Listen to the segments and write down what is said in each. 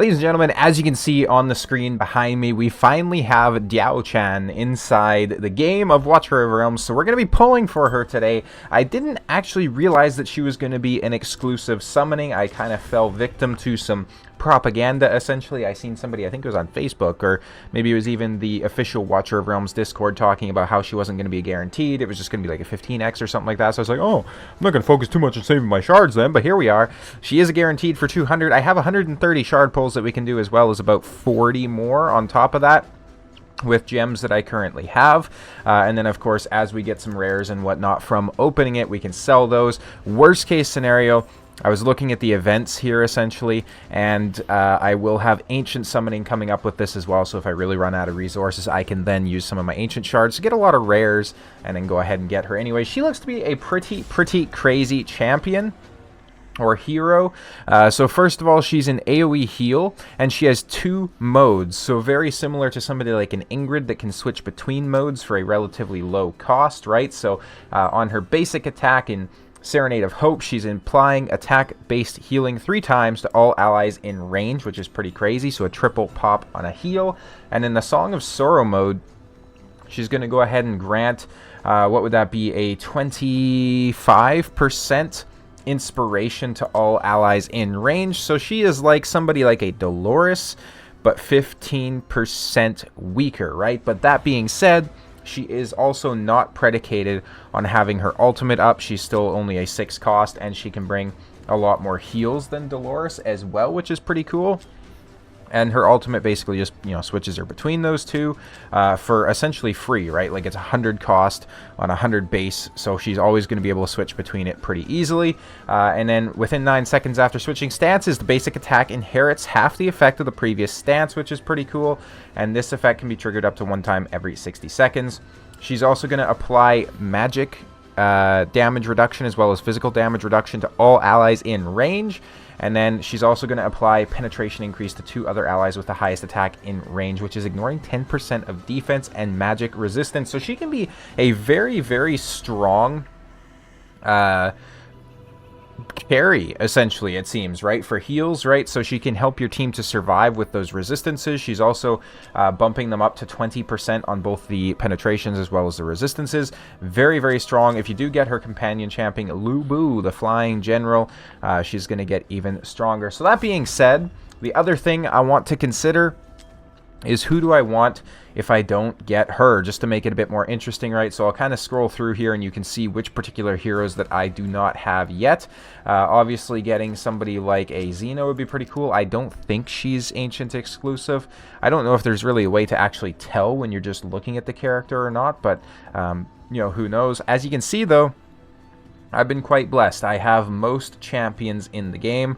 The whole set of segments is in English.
Ladies and gentlemen, as you can see on the screen behind me, we finally have DIAOCHAN inside the game of Watcher of Realms, so we're going to be pulling for her today. I didn't actually realize that she was going to be an exclusive summoning. I kind of fell victim to some propaganda, essentially. I seen somebody, I think it was on Facebook, or maybe it was even the official Watcher of Realms Discord, talking about how she wasn't going to be guaranteed. It was just going to be like a 15x or something like that. So I was like, oh, I'm not going to focus too much on saving my shards then, but here we are. She is guaranteed for 200. I have 130 shard pulls that we can do, as well as about 40 more on top of that with gems that I currently have. And then, of course, as we get some rares and whatnot from opening it, we can sell those. Worst case scenario, I was looking at the events here, essentially, and I will have Ancient Summoning coming up with this as well, so if I really run out of resources, I can then use some of my Ancient Shards to get a lot of rares, and then go ahead and get her. Anyway, she looks to be a pretty crazy champion or hero. So first of all, she's an AoE heal, and she has 2 modes, so very similar to somebody like an Ingrid that can switch between modes for a relatively low cost, right? So on her basic attack in Serenade of Hope, she's implying attack-based healing 3 times to all allies in range, which is pretty crazy, so a triple pop on a heal. And in the Song of Sorrow mode, she's going to go ahead and grant, what would that be, a 25% inspiration to all allies in range. So she is like somebody like a Dolores, but 15% weaker, right? But that being said, she is also not predicated on having her ultimate up. She's still only a 6 cost, and she can bring a lot more heals than Dolores as well, which is pretty cool. And her ultimate basically just, switches her between those two for essentially free, right? Like, it's 100 cost on 100 base, so she's always going to be able to switch between it pretty easily. And then within 9 seconds after switching stances, the basic attack inherits half the effect of the previous stance, which is pretty cool. And this effect can be triggered up to 1 time every 60 seconds. She's also going to apply magic damage reduction as well as physical damage reduction to all allies in range. And then she's also going to apply penetration increase to 2 other allies with the highest attack in range, which is ignoring 10% of defense and magic resistance. So she can be a very strong carry, essentially, it seems, right, for heals, right? So she can help your team to survive with those resistances. She's also bumping them up to 20% on both the penetrations as well as the resistances. Very strong. If you do get her companion champion Lubu, the flying general, she's going to get even stronger. So that being said, the other thing I want to consider is who do I want if I don't get her, just to make it a bit more interesting, right? So I'll kind of scroll through here and you can see which particular heroes that I do not have yet. Obviously getting somebody like a Xeno would be pretty cool. I don't think she's Ancient exclusive. I don't know if there's really a way to actually tell when you're just looking at the character or not, but who knows. As you can see though, I've been quite blessed. I have most champions in the game,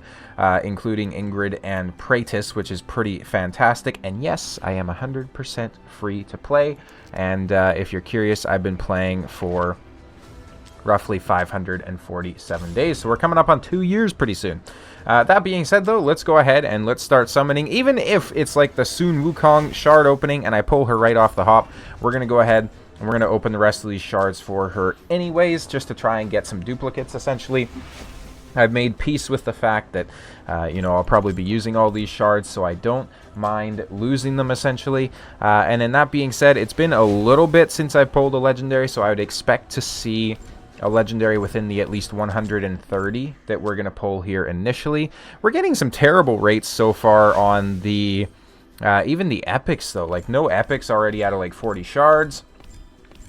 including Ingrid and Praetus, which is pretty fantastic. And yes, I am 100% free to play. And if you're curious, I've been playing for roughly 547 days. So we're coming up on 2 years pretty soon. That being said, though, let's go ahead and let's start summoning. Even if it's like the Sun Wukong shard opening and I pull her right off the hop, we're going to go ahead and we're going to open the rest of these shards for her anyways, just to try and get some duplicates, essentially. I've made peace with the fact that, I'll probably be using all these shards, so I don't mind losing them, essentially. And then that being said, it's been a little bit since I pulled a legendary, so I would expect to see a legendary within the at least 130 that we're going to pull here initially. We're getting some terrible rates so far on the, even the epics, though. Like, no epics already out of like 40 shards.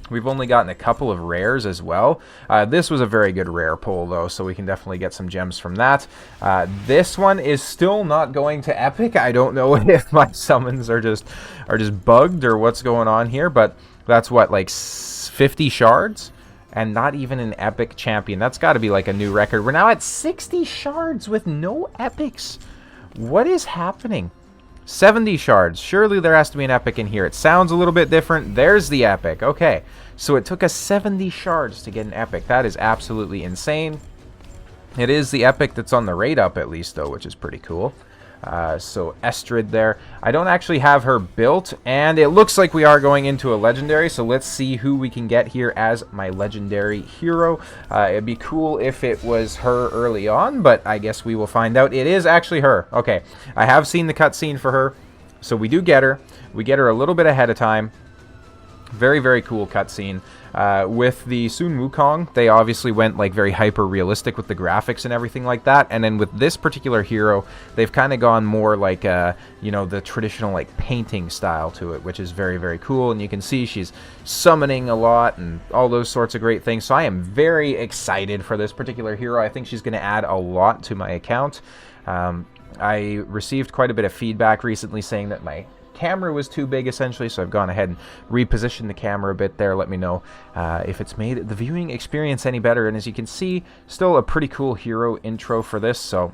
We've only gotten a couple of rares as well. This was a very good rare pull, though, so we can definitely get some gems from that. This one is still not going to epic. I don't know if my summons are just bugged or what's going on here, but that's what, like 50 shards? And not even an epic champion. That's got to be like a new record. We're now at 60 shards with no epics. What is happening? 70 shards. Surely there has to be an epic in here. It sounds a little bit different. There's the epic. Okay. So it took us 70 shards to get an epic. That is absolutely insane. It is the epic that's on the rate up, at least, though, which is pretty cool. So Estrid there. I don't actually have her built, and it looks like we are going into a legendary, so let's see who we can get here as my legendary hero. It'd be cool if it was her early on, but I guess we will find out. It is actually her. Okay, I have seen the cutscene for her, so we do get her. We get her a little bit ahead of time. Very, very cool cutscene. With the Sun Wukong, they obviously went like very hyper realistic with the graphics and everything like that. And then with this particular hero, they've kind of gone more like you know, the traditional like painting style to it, which is very, very cool. And you can see she's summoning a lot and all those sorts of great things. So I am very excited for this particular hero. I think she's going to add a lot to my account. I received quite a bit of feedback recently saying that my camera was too big, essentially, so I've gone ahead and repositioned the camera a bit there. Let me know if it's made the viewing experience any better. And as you can see, still a pretty cool hero intro for this, so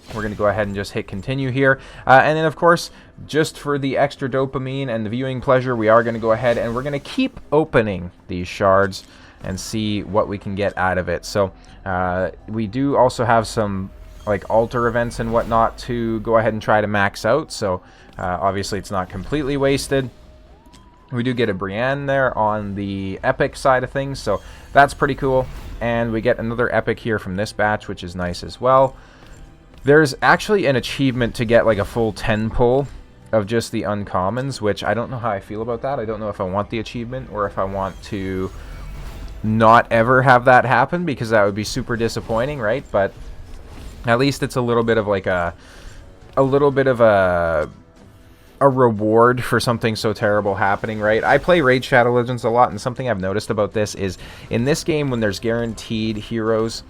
we're going to go ahead and just hit continue here. And then, of course, just for the extra dopamine and the viewing pleasure, we are going to go ahead and we're going to keep opening these shards and see what we can get out of it. So we do also have some like altar events and whatnot to go ahead and try to max out, so obviously it's not completely wasted. We do get a Brienne there on the epic side of things, so that's pretty cool. And we get another epic here from this batch, which is nice as well. There's actually an achievement to get like a full 10 pull of just the uncommons, which I don't know how I feel about that. I don't know if I want the achievement or if I want to not ever have that happen, because that would be super disappointing, right? But at least it's a little bit of like a reward for something so terrible happening, right? I play Raid Shadow Legends a lot, and something I've noticed about this is in this game, when there's guaranteed heroes,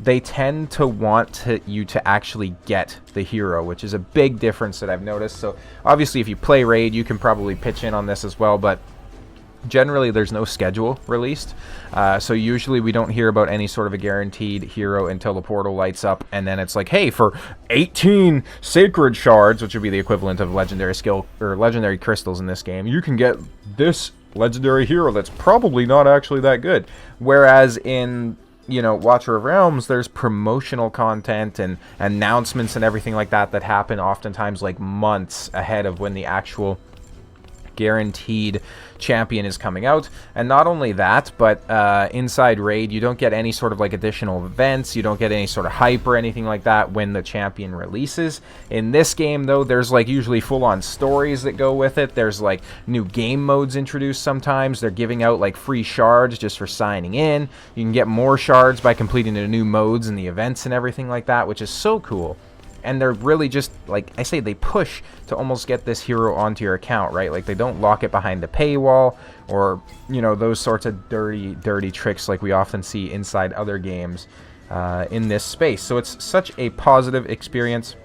they tend to want you to actually get the hero, which is a big difference that I've noticed. So obviously if you play Raid, you can probably pitch in on this as well, but generally there's no schedule released, so usually we don't hear about any sort of a guaranteed hero until the portal lights up, and then it's like, hey, for 18 sacred shards, which would be the equivalent of legendary skill or legendary crystals in this game, you can get this legendary hero that's probably not actually that good. Whereas in, you know, Watcher of Realms, there's promotional content and announcements and everything like that that happen oftentimes like months ahead of when the actual guaranteed champion is coming out. And not only that, but inside Raid, you don't get any sort of like additional events, you don't get any sort of hype or anything like that when the champion releases. In this game, though, there's like usually full-on stories that go with it. There's like new game modes introduced sometimes. They're giving out like free shards just for signing in. You can get more shards by completing the new modes and the events and everything like that, which is so cool. And they're really just, like I say, they push to almost get this hero onto your account, right? Like, they don't lock it behind the paywall or, you know, those sorts of dirty tricks like we often see inside other games in this space. So it's such a positive experience.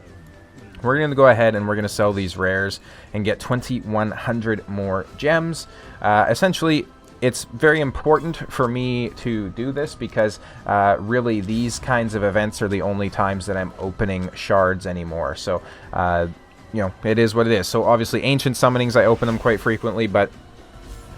We're going to go ahead and we're going to sell these rares and get 2,100 more gems. Essentially, it's very important for me to do this because really these kinds of events are the only times that I'm opening shards anymore. So, you know, it is what it is. So obviously ancient summonings, I open them quite frequently, but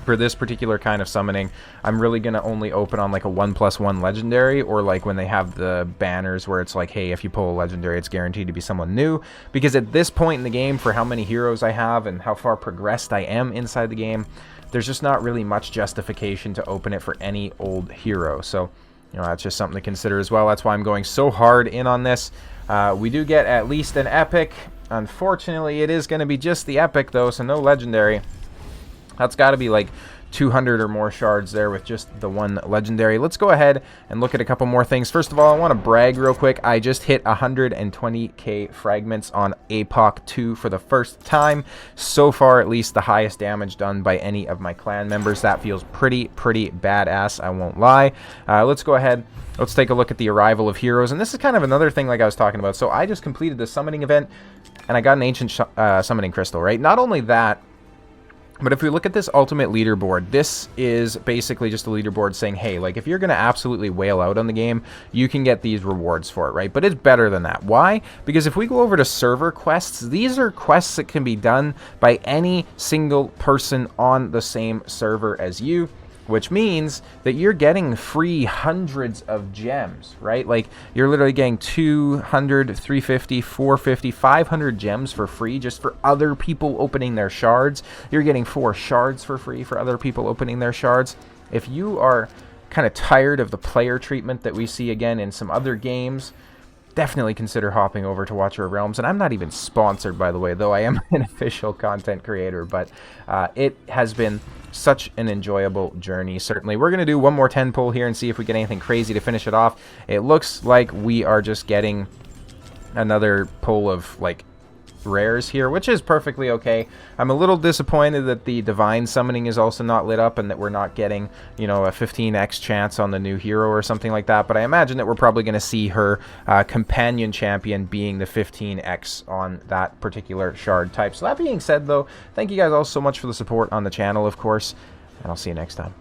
for this particular kind of summoning, I'm really going to only open on like a 1+1 legendary, or like when they have the banners where it's like, hey, if you pull a legendary, it's guaranteed to be someone new. Because at this point in the game, for how many heroes I have and how far progressed I am inside the game, there's just not really much justification to open it for any old hero. So, you know, that's just something to consider as well. That's why I'm going so hard in on this. We do get at least an epic. Unfortunately, it is going to be just the epic, though, so no legendary. That's got to be like 200 or more shards there with just the one legendary. Let's go ahead and look at a couple more things. First of all, I want to brag real quick. I just hit 120k fragments on APOC 2 for the first time. So far, at least the highest damage done by any of my clan members. That feels pretty badass, I won't lie. Let's go ahead. Let's take a look at the arrival of heroes. And this is kind of another thing like I was talking about. So I just completed the summoning event, and I got an ancient summoning crystal, right? Not only that, but if we look at this ultimate leaderboard, this is basically just a leaderboard saying, hey, like if you're going to absolutely whale out on the game, you can get these rewards for it, right? But it's better than that. Why? Because if we go over to server quests, these are quests that can be done by any single person on the same server as you. which means that you're getting free hundreds of gems, right? Like, you're literally getting 200, 350, 450, 500 gems for free just for other people opening their shards. You're getting 4 shards for free for other people opening their shards. If you are kind of tired of the player treatment that we see again in some other games, definitely consider hopping over to Watcher of Realms. And I'm not even sponsored, by the way, though I am an official content creator, but it has been such an enjoyable journey. Certainly, we're going to do one more 10 pull here and see if we get anything crazy to finish it off. It looks like we are just getting another pull of like rares here, which is perfectly okay. I'm a little disappointed that the divine summoning is also not lit up and that we're not getting, you know, a 15x chance on the new hero or something like that, but I imagine that we're probably going to see her companion champion being the 15x on that particular shard type. So that being said, though, thank you guys all so much for the support on the channel, of course, and I'll see you next time.